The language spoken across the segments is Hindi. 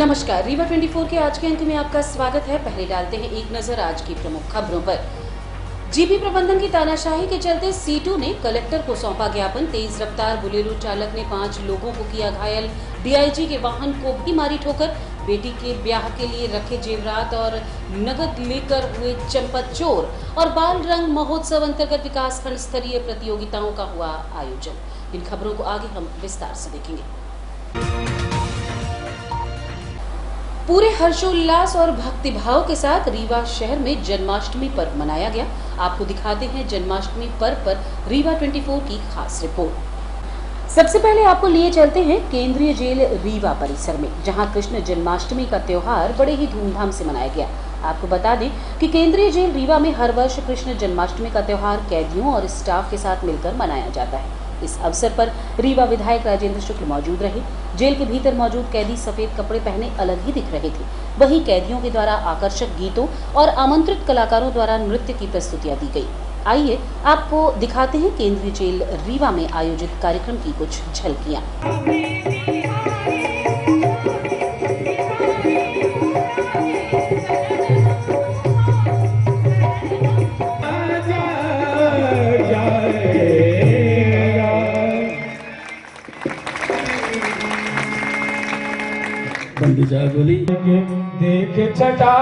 नमस्कार, रीवा 24 के आज के अंक में आपका स्वागत है। पहले डालते हैं एक नजर आज की प्रमुख खबरों पर। जीपी प्रबंधन की तानाशाही के चलते C2 ने कलेक्टर को सौंपा ज्ञापन। तेज रफ्तार बुलेरो चालक ने 5 लोगों को किया घायल। डीआईजी के वाहन को भी मारी ठोकर। बेटी के ब्याह के लिए रखे जेवरात और नगद लेकर हुए चंपत चोर। और बाल रंग महोत्सव अंतर्गत विकासखंड स्तरीय प्रतियोगिताओं का हुआ आयोजन। इन खबरों को आगे हम विस्तार से देखेंगे। पूरे हर्षोल्लास और भक्तिभाव के साथ रीवा शहर में जन्माष्टमी पर्व मनाया गया। आपको दिखाते हैं जन्माष्टमी पर्व पर रीवा 24 की खास रिपोर्ट। सबसे पहले आपको लिए चलते हैं केंद्रीय जेल रीवा परिसर में, जहां कृष्ण जन्माष्टमी का त्योहार बड़े ही धूमधाम से मनाया गया। आपको बता दें कि केंद्रीय जेल रीवा में हर वर्ष कृष्ण जन्माष्टमी का त्योहार कैदियों और स्टाफ के साथ मिलकर मनाया जाता है। इस अवसर पर रीवा विधायक राजेंद्र शुक्ल मौजूद रहे। जेल के भीतर मौजूद कैदी सफेद कपड़े पहने अलग ही दिख रहे थे। वहीं कैदियों के द्वारा आकर्षक गीतों और आमंत्रित कलाकारों द्वारा नृत्य की प्रस्तुतियां दी गई। आइए आपको दिखाते हैं केंद्रीय जेल रीवा में आयोजित कार्यक्रम की कुछ झलकियां। बोली देख चटा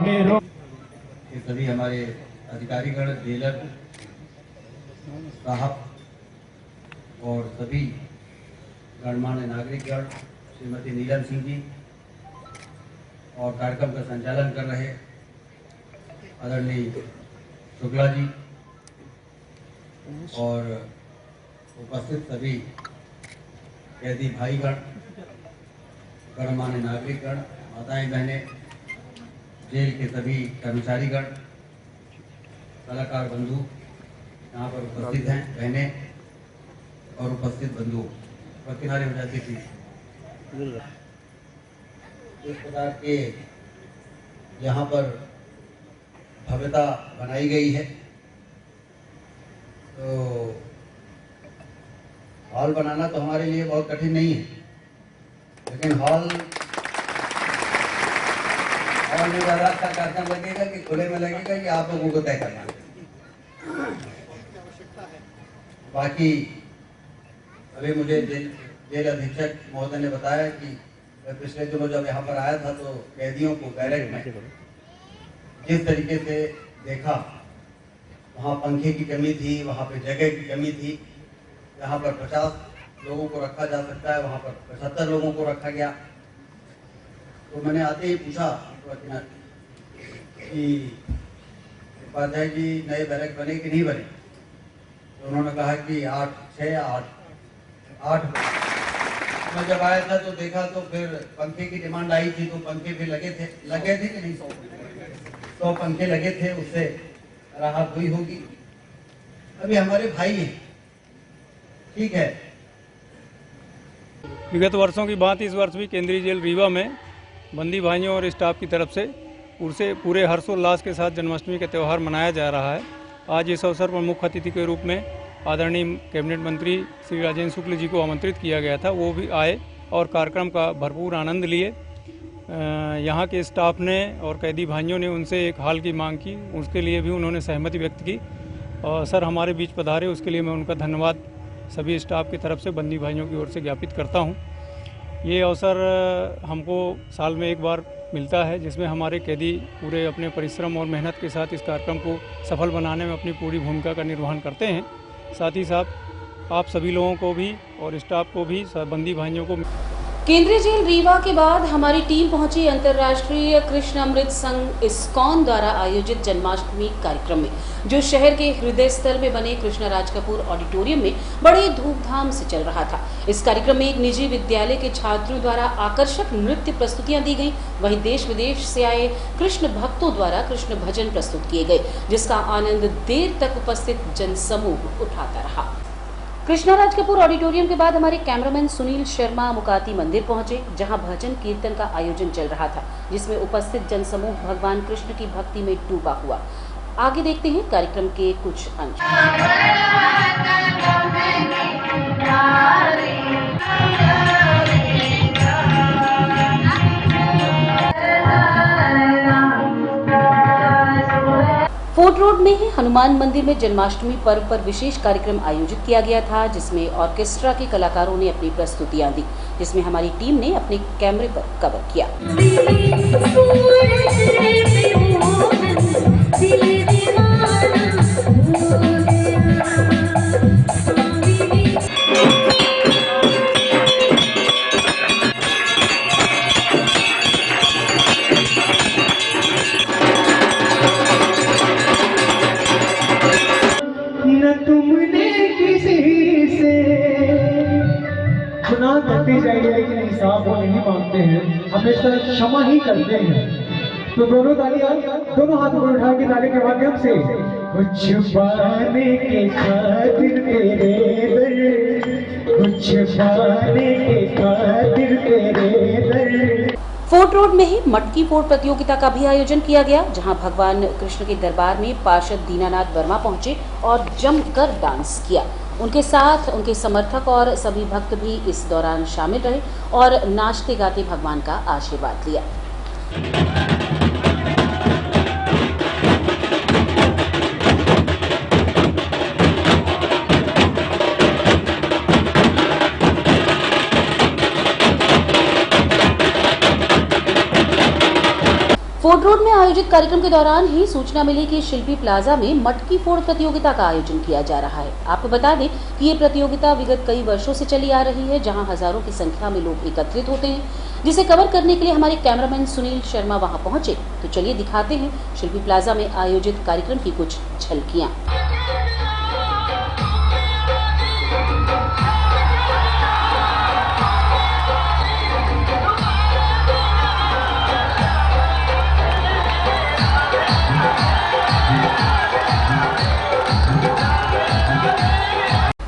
मेरो। ये सभी हमारे अधिकारीगण, जेलर साहब और सभी गणमान्य नागरिकगण, श्रीमती नीलम सिंह जी और कार्यक्रम का संचालन कर रहे आदरणीय शुक्ला जी और उपस्थित सभी कैदी भाईगण, गणमान्य नागरिकगण, माताएं बहनें, जेल के सभी कर्मचारीगण, कलाकार बंधु यहाँ पर उपस्थित हैं, बहनें और उपस्थित बंधु और किनारे हो जाती थी। इस प्रकार के यहाँ पर भव्यता बनाई गई है, तो हॉल बनाना तो हमारे लिए बहुत कठिन नहीं है, लेकिन हॉल में ज़्यादा अच्छा कार्यक्रम लगेगा कि खुले में लगेगा, कि आप लोगों को तय करना है। बाकी अभी मुझे जेल अधीक्षक महोदय ने बताया कि पिछले दिनों जब यहाँ पर आया था तो कैदियों को बैरक में जिस तरीके से देखा, वहाँ पंखे की कमी थी, वहाँ पे जगह की कमी थी। यहाँ पर 50 लोगों को रखा जा सकता है, वहाँ पर 75 लोगों को रखा गया। तो मैंने आते ही पूछा कि उपाध्याय जी नए बैरक बने कि नहीं बने, तो उन्होंने कहा कि 6 या 8। मैं जब आया था तो देखा तो फिर पंखे की डिमांड आई थी, तो पंखे भी लगे थे कि नहीं? 100 पंखे लगे थे, उससे राहत हुई होगी। अभी हमारे भाई हैं, ठीक है। विगत वर्षों की बात इस वर्ष भी केंद्रीय जेल रीवा में बंदी भाइयों और स्टाफ की तरफ से पूरे हर्षोल्लास के साथ जन्माष्टमी का त्यौहार मनाया जा रहा है। आज इस अवसर पर मुख्य अतिथि के रूप में आदरणीय कैबिनेट मंत्री श्री राजेंद्र शुक्ल जी को आमंत्रित किया गया था। वो भी आए और कार्यक्रम का भरपूर आनंद लिए। यहाँ के स्टाफ ने और कैदी भाइयों ने उनसे एक हॉल की मांग की, उसके लिए भी उन्होंने सहमति व्यक्त की। और सर हमारे बीच पधारे, उसके लिए मैं उनका धन्यवाद सभी स्टाफ की तरफ से बंदी भाइयों की ओर से ज्ञापित करता हूं। ये अवसर हमको साल में एक बार मिलता है, जिसमें हमारे कैदी पूरे अपने परिश्रम और मेहनत के साथ इस कार्यक्रम को सफल बनाने में अपनी पूरी भूमिका का निर्वहन करते हैं। साथ ही साथ आप सभी लोगों को भी और स्टाफ को भी, बंदी भाइयों को। केंद्रीय जेल रीवा के बाद हमारी टीम पहुंची अंतर्राष्ट्रीय कृष्ण अमृत संघ इस्कॉन द्वारा आयोजित जन्माष्टमी कार्यक्रम में, जो शहर के हृदय स्थल में बने कृष्ण राज कपूर ऑडिटोरियम में बड़े धूमधाम से चल रहा था। इस कार्यक्रम में एक निजी विद्यालय के छात्रों द्वारा आकर्षक नृत्य प्रस्तुतियां दी गई। वहीं देश विदेश से आए कृष्ण भक्तों द्वारा कृष्ण भजन प्रस्तुत किए गए, जिसका आनंद देर तक उपस्थित जनसमूह उठाता रहा। कृष्णा राज कपूर ऑडिटोरियम के बाद हमारे कैमरामैन सुनील शर्मा मुकाती मंदिर पहुंचे, जहां भजन कीर्तन का आयोजन चल रहा था, जिसमें उपस्थित जनसमूह भगवान कृष्ण की भक्ति में डूबा हुआ। आगे देखते हैं कार्यक्रम के कुछ अंश। फोर्ट रोड में ही हनुमान मंदिर में जन्माष्टमी पर्व पर विशेष कार्यक्रम आयोजित किया गया था, जिसमें ऑर्केस्ट्रा के कलाकारों ने अपनी प्रस्तुतियां दी, जिसमें हमारी टीम ने अपने कैमरे पर कवर किया। तुमने किसी से गुनाह करते जाइए लेकिन इंसाफ वो नहीं मांगते हैं, हमेशा क्षमा ही करते हैं। तो दोनों तालियां, दोनों हाथ ऊपर उठा के ताली के माध्यम से कुछ पाने के खातिर तेरे दर, कुछ पाने के खातिर तेरे दर। फोर्ट रोड में ही मटकी फोड़ प्रतियोगिता का भी आयोजन किया गया, जहां भगवान कृष्ण के दरबार में पार्षद दीनानाथ वर्मा पहुंचे और जमकर डांस किया। उनके साथ उनके समर्थक और सभी भक्त भी इस दौरान शामिल रहे और नाचते गाते भगवान का आशीर्वाद लिया। फोर्ट रोड में आयोजित कार्यक्रम के दौरान ही सूचना मिली कि शिल्पी प्लाजा में मटकी फोड़ प्रतियोगिता का आयोजन किया जा रहा है। आपको बता दें कि ये प्रतियोगिता विगत कई वर्षों से चली आ रही है, जहां हजारों की संख्या में लोग एकत्रित होते हैं, जिसे कवर करने के लिए हमारे कैमरामैन सुनील शर्मा वहां पहुंचे। तो चलिए दिखाते हैं शिल्पी प्लाजा में आयोजित कार्यक्रम की कुछ झलकियां।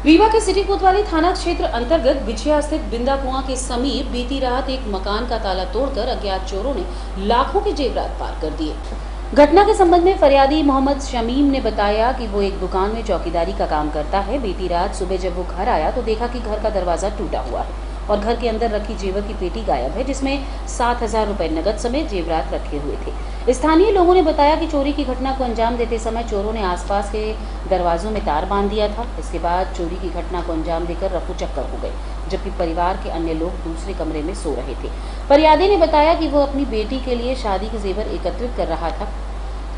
रीवा के सिटी कोतवाली थाना क्षेत्र अंतर्गत बिछिया स्थित बिंदा कुआं के समीप बीती रात एक मकान का ताला तोड़कर अज्ञात चोरों ने लाखों के जेवरात पार कर दिए। घटना के संबंध में फरियादी मोहम्मद शमीम ने बताया कि वो एक दुकान में चौकीदारी का काम करता है। बीती रात सुबह जब वो घर आया तो देखा कि घर का दरवाजा टूटा हुआ है और घर के अंदर रखी जेवर की पेटी गायब है, जिसमें 7,000 रुपए नकद समेत जेवरात रखे हुए थे। स्थानीय लोगों ने बताया कि चोरी की घटना को अंजाम देते समय चोरों ने आसपास के दरवाजों में तार बांध दिया था। इसके बाद चोरी की घटना को अंजाम देकर रफू चक्कर हो गए, जबकि परिवार के अन्य लोग दूसरे कमरे में सो रहे थे। फरियादी ने बताया कि वो अपनी बेटी के लिए शादी के जेवर एकत्रित कर रहा था,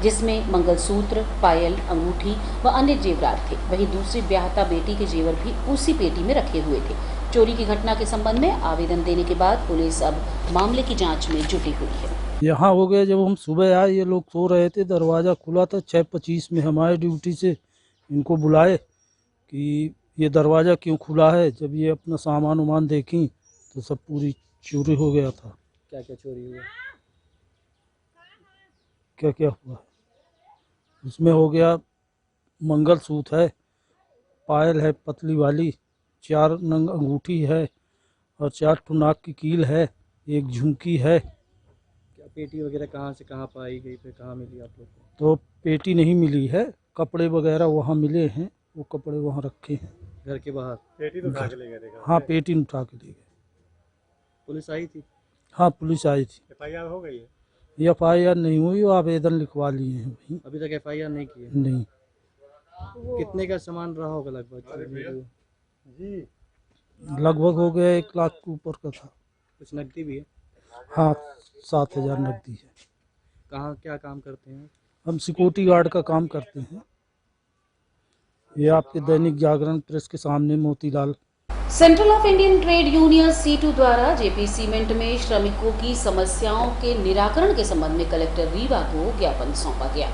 जिसमें मंगलसूत्र, पायल, अंगूठी व अन्य जेवरात थे। वहीं दूसरी ब्याहता बेटी के जेवर भी उसी पेटी में रखे हुए थे। चोरी की घटना के संबंध में आवेदन देने के बाद पुलिस अब मामले की जांच में जुटी हुई है। यहाँ हो गया, जब हम सुबह आए ये लोग सो रहे थे, दरवाज़ा खुला था। 6:25 में हमारे ड्यूटी से इनको बुलाए कि ये दरवाज़ा क्यों खुला है। जब ये अपना सामान वामान देखी तो सब पूरी चोरी हो गया था। क्या क्या चोरी हुआ? क्या क्या हुआ उसमें हो गया, मंगलसूत्र है, पायल है पतली वाली, 4 नंग अंगूठी है और 4 ठो नाक की कील है, एक झुमकी है। क्या पेटी वगैरह कहाँ से कहाँ पाई गई, फिर कहाँ मिली आप लोग को? तो पेटी नहीं मिली है, कपड़े वगैरह वहाँ मिले हैं, वो कपड़े वहाँ रखे हैं घर के बाहर। पेटी तो उठा के ले गए? हाँ, पेटी उठा के ले गए। पुलिस आई थी? हाँ, पुलिस आई थी। FIR हो गई है? FIR नहीं हुई, वो आवेदन लिखवा लिए हैं वहीं। अभी तक FIR नहीं की है? नहीं। कितने का सामान रहा होगा लगभग? लगभग हो गया 1 लाख के ऊपर का था। कुछ नकदी भी है? हाँ, 7,000 नकदी है। कहाँ क्या काम करते हैं? हम सिक्योरिटी गार्ड का काम करते हैं। ये आपके दैनिक जागरण प्रेस के सामने Motilal. Central of Indian trade union C2 द्वारा जेपी सीमेंट में श्रमिकों की समस्याओं के निराकरण के संबंध में कलेक्टर रीवा को ज्ञापन सौंपा गया।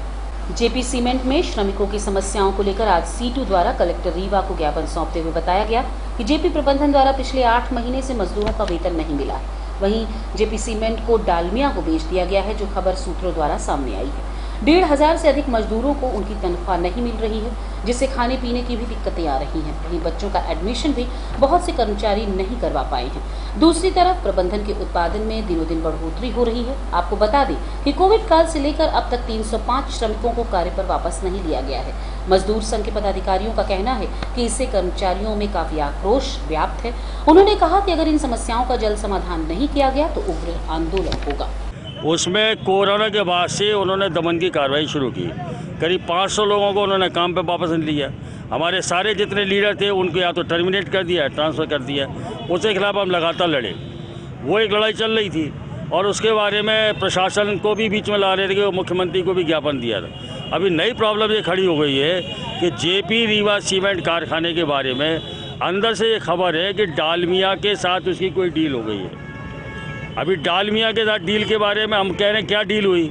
जेपी सीमेंट में श्रमिकों की समस्याओं को लेकर आज C2 द्वारा कलेक्टर रीवा को ज्ञापन सौंपते हुए बताया गया कि जेपी प्रबंधन द्वारा पिछले 8 महीने से मजदूरों का वेतन नहीं मिला है। वहीं जेपी सीमेंट को डालमिया को बेच दिया गया है, जो खबर सूत्रों द्वारा सामने आई है। 1,500 से अधिक मजदूरों को उनकी तनख्वाह नहीं मिल रही है, जिससे खाने पीने की भी दिक्कतें आ रही हैं। वहीं बच्चों का एडमिशन भी बहुत से कर्मचारी नहीं करवा पाए हैं। दूसरी तरफ प्रबंधन के उत्पादन में दिनों दिन बढ़ोतरी हो रही है। आपको बता दें कि कोविड काल से लेकर अब तक 305 श्रमिकों को कार्य पर वापस नहीं लिया गया है। मजदूर संघ के पदाधिकारियों का कहना है कि इससे कर्मचारियों में काफी आक्रोश व्याप्त है। उन्होंने कहा कि अगर इन समस्याओं का जल्द समाधान नहीं किया गया तो उग्र आंदोलन होगा। उसमें कोरोना के बाद से उन्होंने दमन की कार्रवाई शुरू की। करीब 500 लोगों को उन्होंने काम पे वापस नहीं लिया। हमारे सारे जितने लीडर थे उनको या तो टर्मिनेट कर दिया, ट्रांसफ़र कर दिया। उसके खिलाफ हम लगातार लड़े, वो एक लड़ाई चल रही थी। और उसके बारे में प्रशासन को भी बीच में ला रहे थे कि मुख्यमंत्री को भी ज्ञापन दिया था। अभी नई प्रॉब्लम ये खड़ी हो गई है कि जेपी रीवा सीमेंट कारखाने के बारे में अंदर से ये खबर है कि डालमिया के साथ उसकी कोई डील हो गई है। अभी डालमिया के साथ डील के बारे में हम कह रहे हैं क्या डील हुई,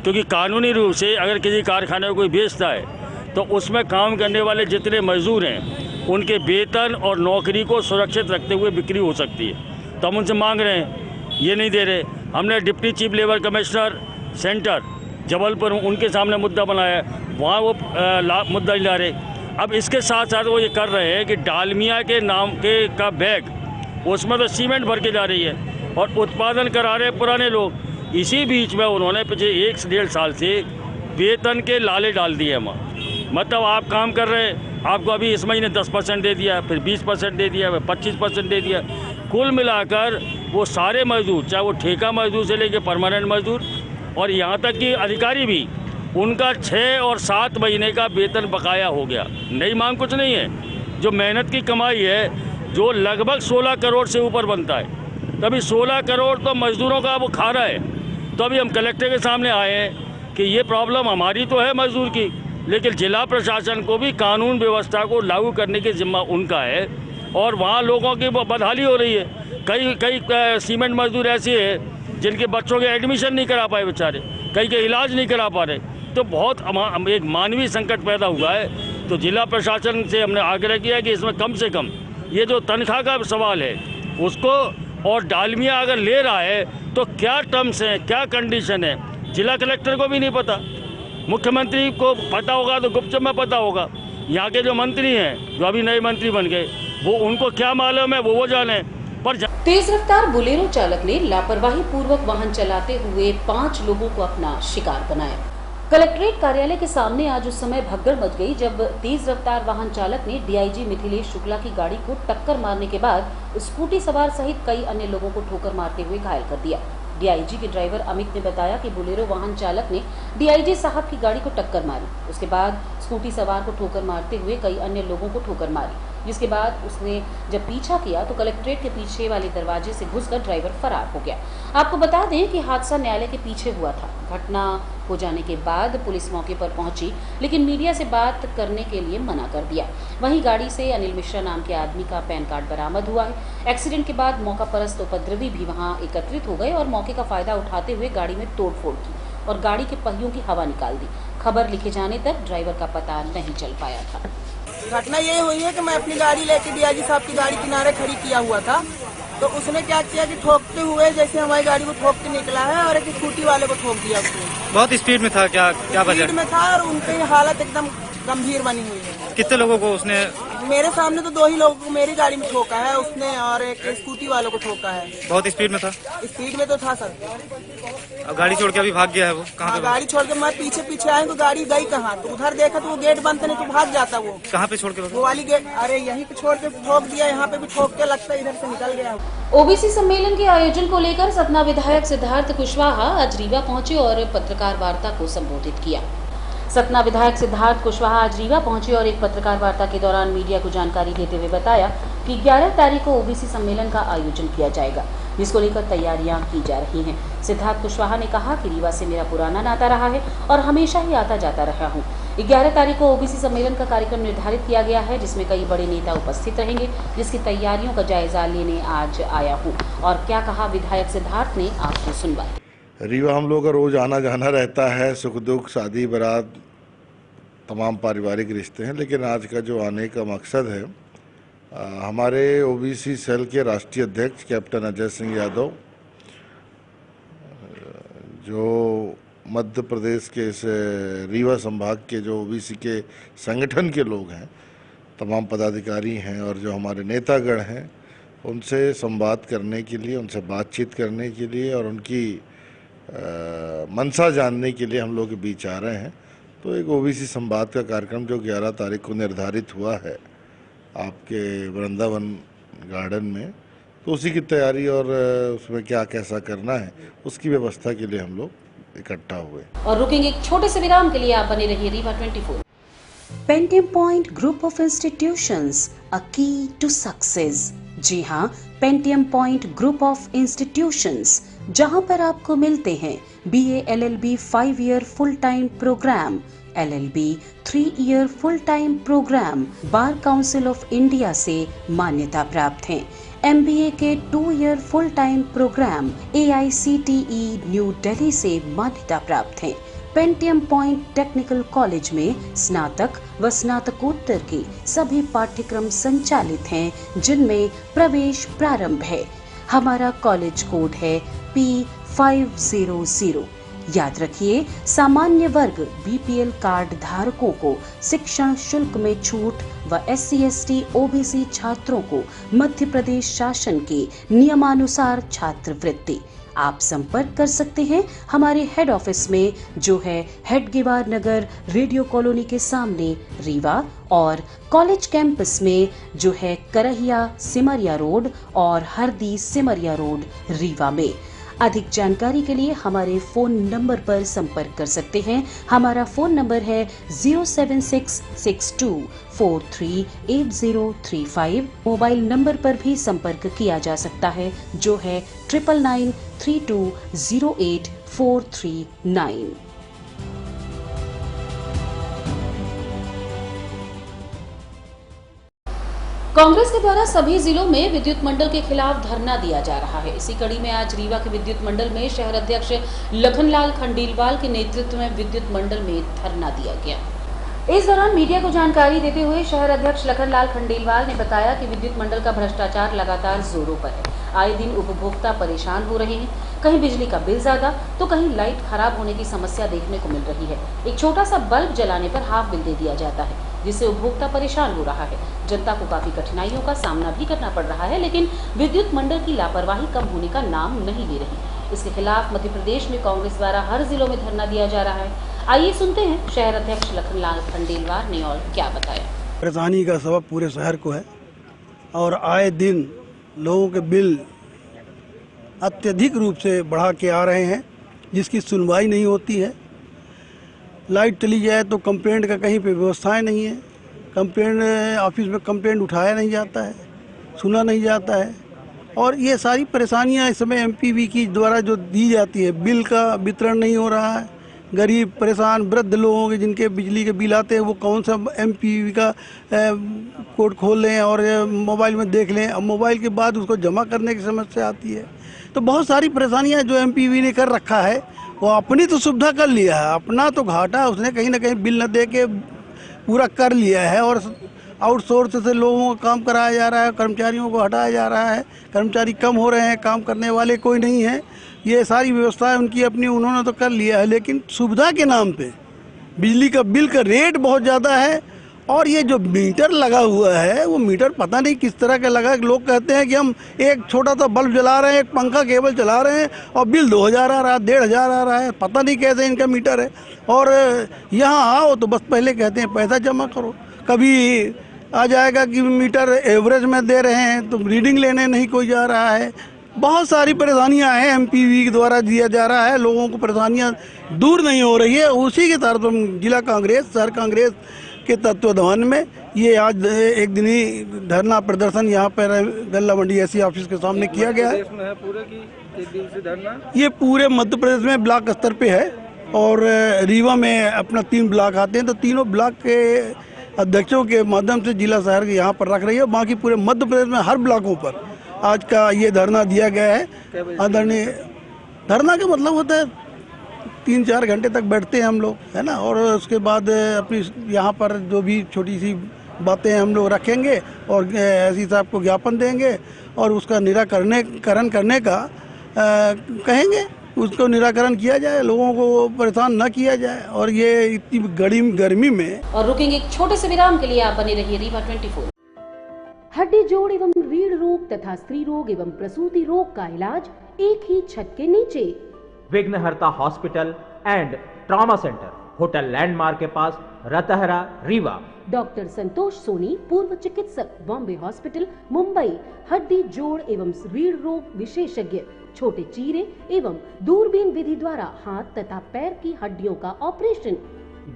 क्योंकि कानूनी रूप से अगर किसी कारखाने को कोई बेचता है तो उसमें काम करने वाले जितने मजदूर हैं उनके वेतन और नौकरी को सुरक्षित रखते हुए बिक्री हो सकती है। तो हम उनसे मांग रहे हैं, ये नहीं दे रहे। हमने deputy chief labour commissioner centre Jabalpur उनके सामने मुद्दा बनाया है, वहाँ वो मुद्दा नहीं ला रहे। अब इसके साथ साथ वो ये कर रहे हैं कि डालमिया के नाम के का बैग उसमें तो सीमेंट भर के जा रही है और उत्पादन करा रहे पुराने लोग। इसी बीच में उन्होंने पिछले 1 से 1.5 साल से वेतन के लाले डाल दिए हैं। मतलब आप काम कर रहे हैं, आपको अभी इस महीने 10% दे दिया, फिर 20% दे दिया, फिर 25% दे दिया। कुल मिलाकर वो सारे मजदूर, चाहे वो ठेका मजदूर से लेके परमानेंट मजदूर और यहाँ तक कि अधिकारी भी, उनका 6 और 7 महीने का वेतन बकाया हो गया। नई मांग कुछ नहीं है, जो मेहनत की कमाई है जो लगभग 16 करोड़ से ऊपर बनता है, तभी 16 करोड़ तो मजदूरों का वो खा रहा है। तो अभी हम कलेक्टर के सामने आए हैं कि ये प्रॉब्लम हमारी तो है मजदूर की, लेकिन जिला प्रशासन को भी कानून व्यवस्था को लागू करने की जिम्मा उनका है। और वहाँ लोगों की बदहाली हो रही है। कई सीमेंट मजदूर ऐसे हैं जिनके बच्चों के एडमिशन नहीं करा पाए बेचारे, कई के इलाज नहीं करा पा रहे। तो बहुत एक मानवीय संकट पैदा हुआ है। तो जिला प्रशासन से हमने आग्रह किया कि इसमें कम से कम ये जो तनख्वाह का सवाल है उसको, और डालमिया अगर ले रहा है तो क्या टर्म्स हैं, क्या कंडीशन है, जिला कलेक्टर को भी नहीं पता। मुख्यमंत्री को पता होगा तो गुपचुप में पता होगा। यहाँ के जो मंत्री हैं, जो अभी नए मंत्री बन गए, वो उनको क्या मालूम है, वो जाने। पर तेज रफ्तार बुलेरो चालक ने लापरवाही पूर्वक वाहन चलाते हुए 5 लोगों को अपना शिकार बनाया। कलेक्ट्रेट कार्यालय के सामने आज उस समय भगदड़ मच गई जब तेज रफ्तार वाहन चालक ने डीआईजी मिथिलेश शुक्ला की गाड़ी को टक्कर मारने के बाद स्कूटी सवार सहित कई अन्य लोगों को ठोकर मारते हुए घायल कर दिया। डीआईजी के ड्राइवर अमित ने बताया कि बुलेरो वाहन चालक ने डीआईजी साहब की गाड़ी को टक्कर मारी, उसके बाद स्कूटी सवार को ठोकर मारते हुए कई अन्य लोगों को ठोकर मारी, जिसके बाद उसने जब पीछा किया तो कलेक्ट्रेट के पीछे वाले दरवाजे से घुसकर ड्राइवर फरार हो गया। आपको बता दें कि हादसा न्यायालय के पीछे हुआ था। घटना हो जाने के बाद पुलिस मौके पर पहुंची, लेकिन मीडिया से बात करने के लिए मना कर दिया। वहीं गाड़ी से अनिल मिश्रा नाम के आदमी का पैन कार्ड बरामद हुआ है। एक्सीडेंट के बाद मौका परस्त उपद्रवी भी वहां एकत्रित हो गए और मौके का फायदा उठाते हुए गाड़ी में तोड़फोड़ की और गाड़ी के पहियों की हवा निकाल दी। खबर लिखे जाने तक ड्राइवर का पता नहीं चल पाया था। घटना ये हुई है कि मैं अपनी गाड़ी लेके डीआईजी साहब की गाड़ी किनारे खड़ी किया हुआ था, तो उसने क्या किया कि ठोकते हुए जैसे हमारी गाड़ी को ठोक के निकला है और एक स्कूटी वाले को ठोक दिया। उसने बहुत स्पीड में था, क्या वजह? स्पीड में था और उनकी हालत एकदम गंभीर बनी हुई है। कितने लोगों को उसने? मेरे सामने तो 2 ही लोगों को मेरी गाड़ी में ठोका है उसने और एक स्कूटी वालों को ठोका है। बहुत स्पीड में था? स्पीड में तो था सर। अब गाड़ी छोड़ के अभी भाग गया है वो? कहाँ? गाड़ी छोड़ के मैं पीछे आया तो गाड़ी गई कहाँ, तो उधर देखा तो वो गेट बंद नहीं तो भाग जाता। वो कहाँ पे छोड़ के? वो वाली गेट, अरे यहीं पे छोड़ के ठोक दिया, यहाँ पे भी ठोक के लगता है इधर से निकल गया। ओबीसी सम्मेलन के आयोजन को लेकर सतना विधायक सिद्धार्थ कुशवाहा आज रीवा पहुंचे और पत्रकार वार्ता को संबोधित किया। सतना विधायक सिद्धार्थ कुशवाहा आज रीवा पहुंचे और एक पत्रकार वार्ता के दौरान मीडिया को जानकारी देते हुए बताया कि 11 तारीख को ओबीसी सम्मेलन का आयोजन किया जाएगा, जिसको लेकर तैयारियां की जा रही हैं। सिद्धार्थ कुशवाहा ने कहा कि रीवा से मेरा पुराना नाता रहा है और हमेशा ही आता जाता रहा हूं। 11 तारीख को ओबीसी सम्मेलन का कार्यक्रम निर्धारित किया गया है, जिसमें कई बड़े नेता उपस्थित रहेंगे, जिसकी तैयारियों का जायजा लेने आज आया हूँ। और क्या कहा विधायक सिद्धार्थ ने, आपको सुनवाई। रीवा हम लोग का रोज आना जाना रहता है, सुख दुख, शादी बारात, तमाम पारिवारिक रिश्ते हैं। लेकिन आज का जो आने का मकसद है, हमारे ओबीसी सेल के राष्ट्रीय अध्यक्ष कैप्टन अजय सिंह यादव, जो मध्य प्रदेश के इस रीवा संभाग के जो ओबीसी के संगठन के लोग हैं, तमाम पदाधिकारी हैं और जो हमारे नेतागण हैं, उनसे संवाद करने के लिए, उनसे बातचीत करने के लिए और उनकी मंशा जानने के लिए हम लोग के बीच आ रहे हैं। तो एक ओबीसी संवाद का कार्यक्रम जो 11 तारीख को निर्धारित हुआ है आपके वृंदावन गार्डन में, तो उसी की तैयारी और उसमें क्या कैसा करना है उसकी व्यवस्था के लिए हम लोग इकट्ठा हुए। और रुकेंगे एक छोटे से विराम के लिए, आप बने रहिए Rewa 24। Pentium point group of institutions, a key to success. जी हाँ, Pentium point group of institutions, जहाँ पर आपको मिलते हैं BA LLB 5 year full time program, LLB 3 year full time program bar council of India से मान्यता प्राप्त हैं। MBA के 2 year full time program AICTE new Delhi से मान्यता प्राप्त हैं। पेंटियम पॉइंट टेक्निकल कॉलेज में स्नातक व स्नातकोत्तर के सभी पाठ्यक्रम संचालित हैं, जिनमें प्रवेश प्रारंभ है। हमारा कॉलेज कोड है P500। याद रखिए, सामान्य वर्ग BPL कार्ड धारकों को शिक्षण शुल्क में छूट व SC/ST OBC छात्रों को मध्य प्रदेश शासन के नियमानुसार छात्रवृत्ति। आप संपर्क कर सकते हैं हमारे हेड ऑफिस में, जो है हेडगेवार नगर रेडियो कॉलोनी के सामने रीवा, और कॉलेज कैंपस में जो है करहिया सिमरिया रोड और हरदी सिमरिया रोड रीवा में। अधिक जानकारी के लिए हमारे फोन नंबर पर संपर्क कर सकते हैं। हमारा फोन नंबर है 07662438035। मोबाइल नंबर पर भी संपर्क किया जा सकता है, जो है 9993208439। कांग्रेस के द्वारा सभी जिलों में विद्युत मंडल के खिलाफ धरना दिया जा रहा है। इसी कड़ी में आज रीवा के विद्युत मंडल में शहर अध्यक्ष लखनलाल खंडेलवाल के नेतृत्व में विद्युत मंडल में धरना दिया गया। इस दौरान मीडिया को जानकारी देते हुए शहर अध्यक्ष लखनलाल खंडेलवाल ने बताया कि विद्युत मंडल का भ्रष्टाचार लगातार जोरों पर है। आए दिन उपभोक्ता परेशान हो रहे हैं, कहीं बिजली का बिल ज्यादा तो कहीं लाइट खराब होने की समस्या देखने को मिल रही है। एक छोटा सा बल्ब जलाने पर हाफ बिल दे दिया जाता है, जिससे उपभोक्ता परेशान हो रहा है। जनता को काफी कठिनाइयों का सामना भी करना पड़ रहा है, लेकिन विद्युत मंडल की लापरवाही कम होने का नाम नहीं ले रही। इसके खिलाफ मध्य प्रदेश में कांग्रेस द्वारा हर जिलों में धरना दिया जा रहा है। आइए सुनते हैं शहर अध्यक्ष लखनलाल खंडेलवाल ने और क्या बताया। परेशानी का सबब पूरे शहर को है और आए दिन लोगों के बिल अत्यधिक रूप से बढ़ा के आ रहे हैं, जिसकी सुनवाई नहीं होती है। लाइट चली जाए तो कंप्लेंट का कहीं पे व्यवस्थाएं नहीं है। कंप्लेंट ऑफिस में कंप्लेंट उठाया नहीं जाता है, सुना नहीं जाता है, और ये सारी परेशानियां इस समय MPV की द्वारा जो दी जाती है, बिल का वितरण नहीं हो रहा है। गरीब परेशान वृद्ध लोगों के जिनके बिजली के बिल आते हैं, वो कौन सा MPV का कोड खोल लें और मोबाइल में देख लें। अब मोबाइल के बाद उसको जमा करने की समस्या आती है। तो बहुत सारी परेशानियां जो MPV ने कर रखा है, वो अपनी तो सुविधा कर लिया है, अपना तो घाटा उसने कहीं ना कहीं बिल न दे के पूरा कर लिया है, और आउटसोर्स से लोगों का काम कराया जा रहा है, कर्मचारियों को हटाया जा रहा है। कर्मचारी कम हो रहे हैं, काम करने वाले कोई नहीं है। ये सारी व्यवस्थाएं उनकी अपनी उन्होंने तो कर लिया है, लेकिन सुविधा के नाम पे बिजली का बिल का रेट बहुत ज़्यादा है। और ये जो मीटर लगा हुआ है, वो मीटर पता नहीं किस तरह का लगा। लोग कहते हैं कि हम एक छोटा सा बल्ब जला रहे हैं, एक पंखा केबल चला रहे हैं, और बिल 2000 आ रहा है, 1500 आ रहा है। पता नहीं कैसे इनका मीटर है। और यहाँ आओ तो बस पहले कहते हैं पैसा जमा करो। कभी आ जाएगा कि मीटर एवरेज में दे रहे हैं तो रीडिंग लेने नहीं कोई जा रहा है। बहुत सारी परेशानियां हैं, MPV के द्वारा दिया जा रहा है, लोगों को परेशानियां दूर नहीं हो रही है। उसी के तहत जिला कांग्रेस, शहर कांग्रेस के तत्वाधान में ये आज एक दिनी धरना प्रदर्शन यहाँ पर गल्ला मंडी SC ऑफिस के सामने किया गया है। पूरे की एक दिन से धरना ये पूरे मध्य प्रदेश में ब्लॉक स्तर पे है, और रीवा में अपना 3 ब्लॉक आते हैं, तो तीनों ब्लॉक के अध्यक्षों के माध्यम से जिला शहर के यहाँ पर रख रही है। बाकी पूरे मध्य प्रदेश में हर ब्लॉकों पर आज का ये धरना दिया गया है। आदरणीय धरना का मतलब होता है 3-4 घंटे तक बैठते हैं हम लोग, है ना, और उसके बाद अपनी यहाँ पर जो भी छोटी सी बातें हम लोग रखेंगे और SC साहब को ज्ञापन देंगे, और उसका निराकरण करने का कहेंगे, उसको निराकरण किया जाए, लोगों को परेशान न किया जाए। और ये इतनी गर्मी में। और रुकेंगे एक छोटे से विराम के लिए, आप बने रहिए रीवा 24। हड्डी जोड़ एवं रीढ़ रोग तथा स्त्री रोग एवं प्रसूति रोग का इलाज एक ही छत के नीचे। विघ्नहर्ता hospital and trauma centre, hotel landmark के पास, रतहरा, रीवा। डॉक्टर संतोष सोनी, पूर्व चिकित्सक, बॉम्बे हॉस्पिटल, मुंबई। हड्डी जोड़ एवं रीढ़ रोग विशेषज्ञ, छोटे चीरे एवं दूरबीन विधि द्वारा हाथ तथा पैर की हड्डियों का ऑपरेशन।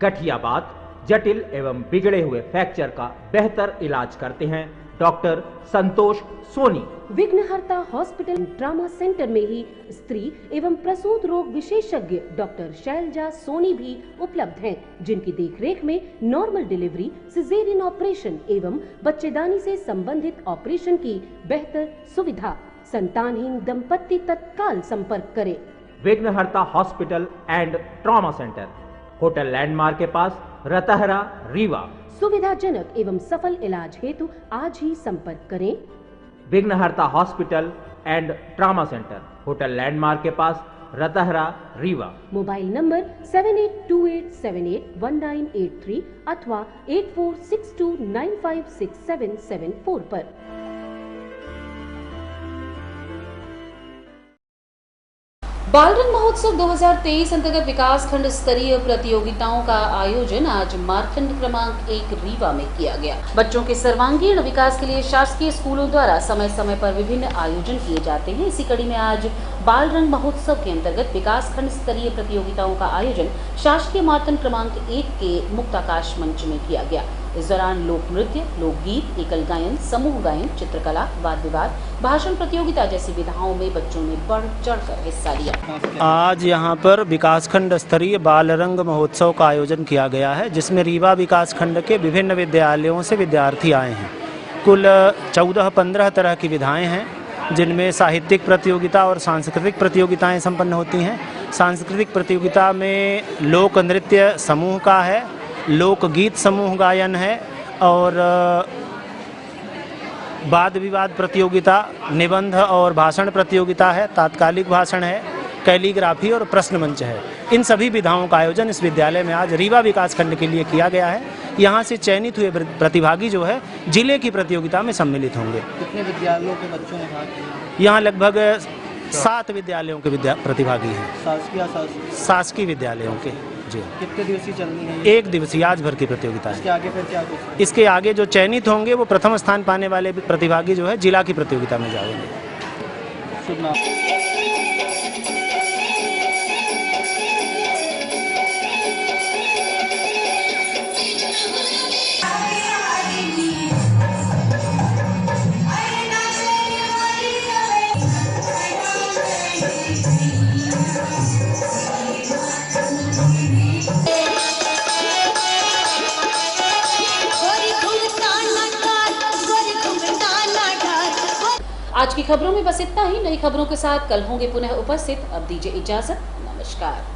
गठियाबात, जटिल एवं बिगड़े हुए फ्रैक्चर का बेहतर इलाज करते हैं डॉक्टर संतोष सोनी। विघ्नहर्ता हॉस्पिटल ट्रॉमा सेंटर में ही स्त्री एवं प्रसूत रोग विशेषज्ञ डॉक्टर शैलजा सोनी भी उपलब्ध हैं, जिनकी देखरेख में नॉर्मल डिलीवरी, सिजेरियन ऑपरेशन एवं बच्चेदानी से संबंधित ऑपरेशन की बेहतर सुविधा। संतानहीन दंपत्ति तत्काल संपर्क करें। विघ्नहर्ता hospital and trauma centre, hotel landmark के पास, रतहरा, रीवा। सुविधाजनक एवं सफल इलाज हेतु आज ही संपर्क करें। विघ्नहर्ता hospital and trauma centre, hotel landmark के पास, रतहरा, रीवा। मोबाइल नंबर 7828781983 अथवा 8462956774 पर। बालरंग महोत्सव 2023 अंतर्गत विकास खंड स्तरीय प्रतियोगिताओं का आयोजन आज मारखंड क्रमांक 1 रीवा में किया गया। बच्चों के सर्वांगीण विकास के लिए शासकीय स्कूलों द्वारा समय समय पर विभिन्न आयोजन किए जाते हैं। इसी कड़ी में आज बालरंग महोत्सव के अंतर्गत विकास खंड स्तरीय प्रतियोगिताओं का आयोजन शासकीय मारखंड क्रमांक 1 के मुक्ताकाश मंच में किया गया। इस दौरान लोक नृत्य, लोकगीत, एकल गायन, समूह गायन, चित्रकला, वाद विवाद, भाषण प्रतियोगिता जैसी विधाओं में बच्चों ने बढ़ चढ़कर हिस्सा लिया। आज यहाँ पर विकासखंड स्तरीय बालरंग महोत्सव का आयोजन किया गया है, जिसमें रीवा विकासखंड के विभिन्न विद्यालयों से विद्यार्थी आए हैं। कुल 14-15 तरह की विधाएं हैं, जिनमें साहित्यिक प्रतियोगिता और सांस्कृतिक प्रतियोगिताएं संपन्न होती हैं। सांस्कृतिक प्रतियोगिता में लोक नृत्य समूह का है, लोकगीत समूह गायन है और वाद विवाद प्रतियोगिता, निबंध और भाषण प्रतियोगिता है, तात्कालिक भाषण है, कैलीग्राफी और प्रश्न मंच है। इन सभी विधाओं का आयोजन इस विद्यालय में आज रीवा विकासखंड के लिए किया गया है। यहाँ से चयनित हुए प्रतिभागी जो है जिले की प्रतियोगिता में सम्मिलित होंगे। कितने विद्यालयों के बच्चों ने भाग लिया? यहाँ लगभग 7 विद्यालयों के प्रतिभागी हैं। शासकीय विद्यालयों के। जी। कितने दिवसीय चलनी है? 1 दिवसीय आज भर की प्रतियोगिता है। इसके आगे फिर क्या कुछ? इसके आगे जो चयनित होंगे वो प्रथम स्थान पाने वाले प्रतिभागी जो है जिला की प्रतियोगिता में जाएंगे। शुभ नाम। आज की खबरों में बस इतना ही। नई खबरों के साथ कल होंगे पुनः उपस्थित। अब दीजिए इजाजत। नमस्कार।